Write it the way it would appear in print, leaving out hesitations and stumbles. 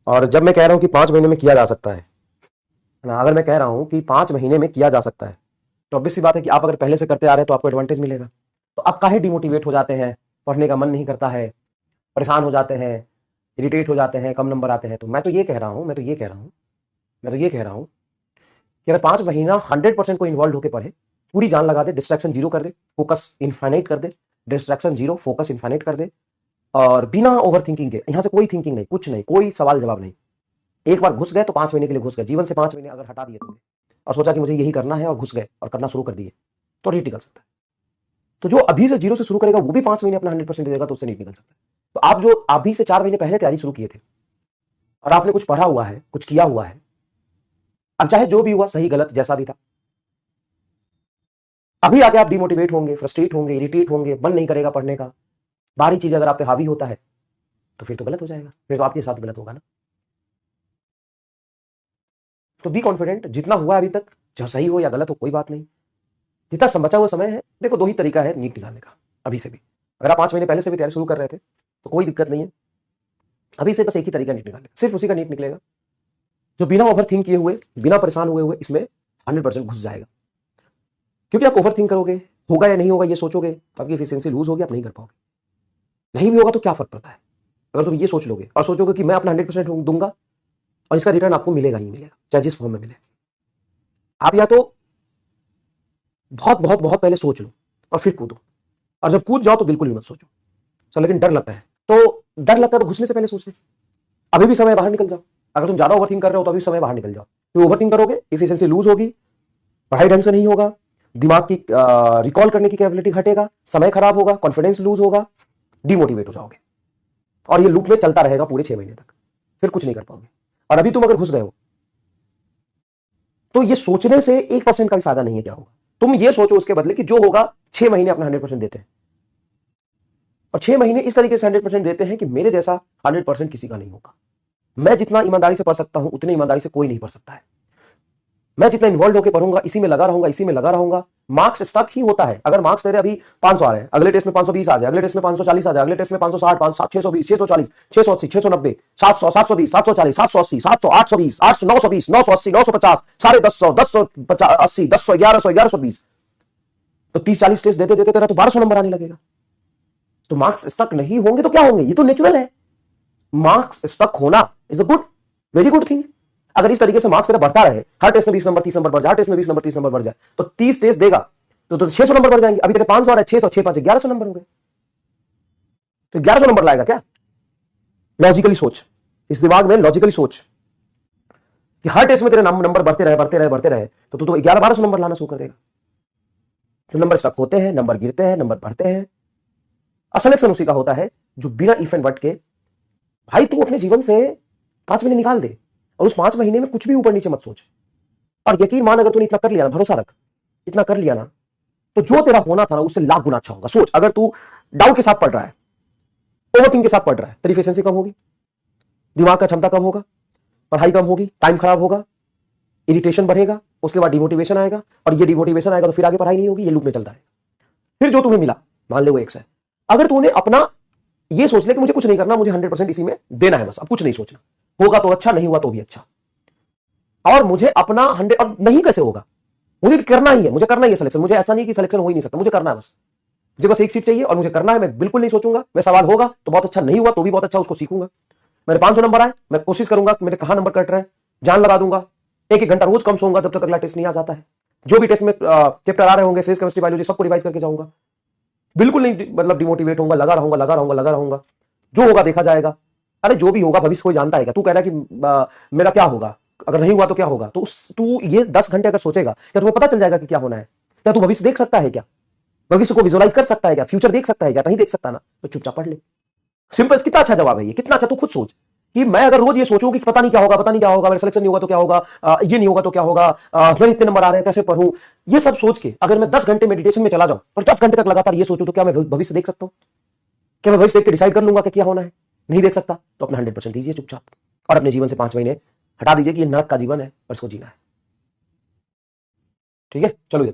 और जब मैं कह रहा हूं कि 5 महीने में किया जा सकता है ना, अगर मैं कह रहा हूं कि 5 महीने में किया जा सकता है, तो ऑब्वियस सी बात है कि आप अगर पहले से करते आ रहे हैं तो आपको एडवांटेज मिलेगा। तो आप काहे डिमोटिवेट हो जाते हैं, पढ़ने का मन नहीं करता है, परेशान हो जाते हैं, इरिटेट हो जाते हैं, कम नंबर आते हैं। तो मैं तो ये कह रहा हूं कि अगर 5 महीना 100% को इन्वॉल्व होकर पढ़े, पूरी जान लगा दे, डिस्ट्रैक्शन जीरो कर दे, फोकस इन्फाइनाइट कर दे, डिस्ट्रैक्शन जीरो, फोकस इन्फाइनाइट कर दे, और बिना ओवर थिंकिंग के, यहां से कोई थिंकिंग नहीं, कुछ नहीं, कोई सवाल जवाब नहीं। एक बार घुस गए तो 5 महीने के लिए घुस गए। जीवन से 5 महीने अगर हटा दिए तुमने और सोचा कि मुझे यही करना है और घुस गए और करना शुरू कर दिए, तो नहीं टिकल सकता। तो जो अभी से जीरो से शुरू करेगा वो भी 5 महीने अपना 100% देगा, तो उससे नहीं निकल सकता। तो आप जो अभी से 4 महीने पहले तैयारी शुरू किए थे और आपने कुछ पढ़ा हुआ है, कुछ किया हुआ है, अब चाहे जो भी हुआ, सही गलत जैसा भी था, अभी आके आप डिमोटिवेट होंगे, फ्रस्ट्रेट होंगे, इरिटेट होंगे, मन नहीं करेगा पढ़ने का, बाहरी चीज अगर आप पे हावी होता है तो फिर तो गलत हो जाएगा, फिर तो आपके साथ गलत होगा ना। तो बी कॉन्फिडेंट, जितना हुआ अभी तक, चाहे सही हो या गलत हो कोई बात नहीं, जितना बचा हुआ समय है। देखो, दो ही तरीका है नीट निकालने का अभी से भी। अगर आप 5 महीने पहले से भी तैयारी शुरू कर रहे थे तो कोई दिक्कत नहीं है, अभी से बस एक ही तरीका नीट निकालने का, सिर्फ उसी का नीट निकलेगा जो बिना ओवर थिंक किए हुए, बिना परेशान हुए हुए इसमें 100% घुस जाएगा। क्योंकि आप ओवर थिंक करोगे, होगा या नहीं होगा ये सोचोगे, तो आपकी एफिशिएंसी लूज होगी, आप नहीं कर पाओगे। नहीं भी होगा तो क्या फर्क पड़ता है, अगर तुम ये सोच लोगे और सोचोगे कि मैं अपना 100% दूंगा और इसका रिटर्न आपको मिलेगा ही मिलेगा, चाहे जिस फॉर्म में मिले। आप या तो बहुत बहुत बहुत पहले सोच लो और फिर कूदो, और जब कूद जाओ तो बिल्कुल भी मत सोचो। तो लेकिन डर लगता है, तो डर लगता है तो घुसने से पहले सोच ले, अभी भी समय बाहर निकल जाओ। अगर तुम ज्यादा ओवरथिंक कर रहे हो तो अभी समय बाहर निकल जाओ, क्योंकि ओवरथिंक करोगे एफिशिएंसी लूज होगी, पढ़ाई ढंग से नहीं होगा, दिमाग की रिकॉल करने की कैपेबिलिटी घटेगा, समय खराब होगा, कॉन्फिडेंस लूज होगा, डिमोटिवेट हो जाओगे, और ये लूप में चलता रहेगा पूरे 6 महीने तक, फिर कुछ नहीं कर पाओगे। और अभी तुम अगर घुस गए हो तो ये सोचने से 1% का भी फायदा नहीं है। क्या होगा, तुम ये सोचो उसके बदले कि जो होगा, 6 महीने अपना 100% देते हैं, और 6 महीने इस तरीके से 100% देते हैं कि मेरे जैसा 100% किसी का नहीं होगा। मैं जितना ईमानदारी से पढ़ सकता हूं उतनी ईमानदारी से कोई नहीं पढ़ सकता है। मैं जितना इन्वॉल्व होकर पढ़ूंगा, इसी में लगा रहूंगा, इसी में लगा रहूंगा, मार्क्स स्टक ही होता है। अगर मार्क्स तेरे अभी 500 आ रहे हैं, अगले टेस्ट में 520 आ जाए, अगले टेस्ट में 540 आ जाए, अगले टेस्ट में 560, 620, 640, 680, 690, 700, 720, 740, 780, 700, 820, 800, 920, 980, 950, 150, 1080, 10, 1100, 1120, तो 30-40 टेस्ट देते देते तेरा तो 1200 नंबर आने लगेगा। तो मार्क्स स्टक नहीं होंगे तो क्या होंगे, ये तो नेचुरल है। मार्क्स स्टक होना is a good, very good thing. अगर इस तरीके से मार्क्स तेरा बढ़ता रहे, हर टेस्ट में 20 नंबर 30 नंबर बढ़ जाए, हर टेस्ट में 20 नंबर 30 नंबर बढ़ जाए, तो 30 टेस्ट देगा तो 600 नंबर बढ़ जाएंगे। अभी तेरे 500 आ रहा है, 600, 6 5 1100 नंबर हो गए, तो 1100 नंबर लाएगा क्या? लॉजिकली सोच, इस दिमाग में लॉजिकली सोच कि हर टेस्ट में तेरे नंबर बढ़ते रहे बढ़ते रहे बढ़ते रहे, तो तू तो 1100-1200 नंबर लाना शुरू कर देगा। तो नंबर स्टक होते हैं, नंबर गिरते हैं, नंबर बढ़ते हैं। सिलेक्शन उसी का होता है जो बिना इफ एंड बट के, भाई तू अपने जीवन से 5 महीने निकाल दे और उस 5 महीने में कुछ भी ऊपर नीचे मत सोच, और यकीन मान, अगर तूने इतना कर लिया ना, भरोसा रख, इतना कर लिया ना, तो जो तेरा होना था ना उससे लाख गुना अच्छा होगा। सोच, अगर तू डाउट के साथ पढ़ रहा है, ओवरथिंक के साथ पढ़ रहा है, तेरी एफिशिएंसी कम होगी, दिमाग का क्षमता कम होगा, पढ़ाई कम होगी, टाइम खराब होगा, इरिटेशन बढ़ेगा, उसके बाद डिमोटिवेशन आएगा, और ये डिमोटिवेशन आएगा तो फिर आगे पढ़ाई नहीं होगी, ये लूप में चलता रहेगा। फिर जो तुम्हें मिला, मान ले वो एक्स है, अगर तूने अपना ये सोच ले कि मुझे कुछ नहीं करना, मुझे 100% इसी में देना है, बस अब कुछ नहीं सोचना, होगा तो अच्छा, नहीं हुआ तो भी अच्छा, और मुझे अपना 100, अब नहीं कैसे होगा, मुझे करना ही है, मुझे करना ही है सिलेक्शन, मुझे ऐसा नहीं कि सिलेक्शन हो ही नहीं सकता, मुझे करना है बस, मुझे बस एक सीट चाहिए और मुझे करना है, मैं बिल्कुल नहीं सोचूंगा, मैं सवाल होगा तो बहुत अच्छा, नहीं हुआ तो भी बहुत अच्छा, उसको सीखूंगा। मेरे 500 नंबर आए, मैं कोशिश करूंगा कि मेरे कहां नंबर कट रहे हैं, जान लगा दूंगा, एक एक घंटा रोज कम सोऊंगा जब तक अगला टेस्ट नहीं आ जाता है, जो भी टेस्ट में चैप्टर आ रहे होंगे, फिजिक्स केमिस्ट्री बायोलॉजी सबको रिवाइज करके जाऊंगा, बिल्कुल नहीं मतलब डिमोटिवेट होऊंगा, लगा रहूंगा लगा रहूंगा लगा रहूंगा, जो होगा देखा जाएगा। अरे जो भी होगा भविष्य कोई जानता है क्या? तू कह रहा है कि मेरा क्या होगा, अगर नहीं हुआ तो क्या होगा, तो तू ये 10 घंटे अगर सोचेगा, क्या तुम्हें पता चल जाएगा कि क्या होना है? क्या तू भविष्य देख सकता है क्या? भविष्य को विजुअलाइज कर सकता है क्या? फ्यूचर देख सकता है क्या? नहीं देख सकता ना, तो चुपचाप पढ़ ले। सिंपल, कितना अच्छा जवाब है ये, कितना अच्छा। तू खुद सोच कि मैं अगर रोज ये सोचूं कि पता नहीं क्या होगा, पता नहीं क्या होगा, मेरा सिलेक्शन नहीं होगा तो क्या होगा, ये नहीं होगा तो क्या होगा, मेरे इतने नंबर आ रहे हैं कैसे पढ़ूं, ये सब सोच के अगर मैं 10 घंटे मेडिटेशन में चला जाऊं और 10 घंटे तक लगातार ये सोचूं, तो क्या मैं भविष्य देख सकता हूं? क्या मैं भविष्य देख के डिसाइड कर लूंगा कि क्या होना है? नहीं देख सकता। तो अपना 100% दीजिए चुपचाप, और अपने जीवन से 5 महीने हटा दीजिए कि ये नरक का जीवन है और इसको जीना है। ठीक है, चलो ये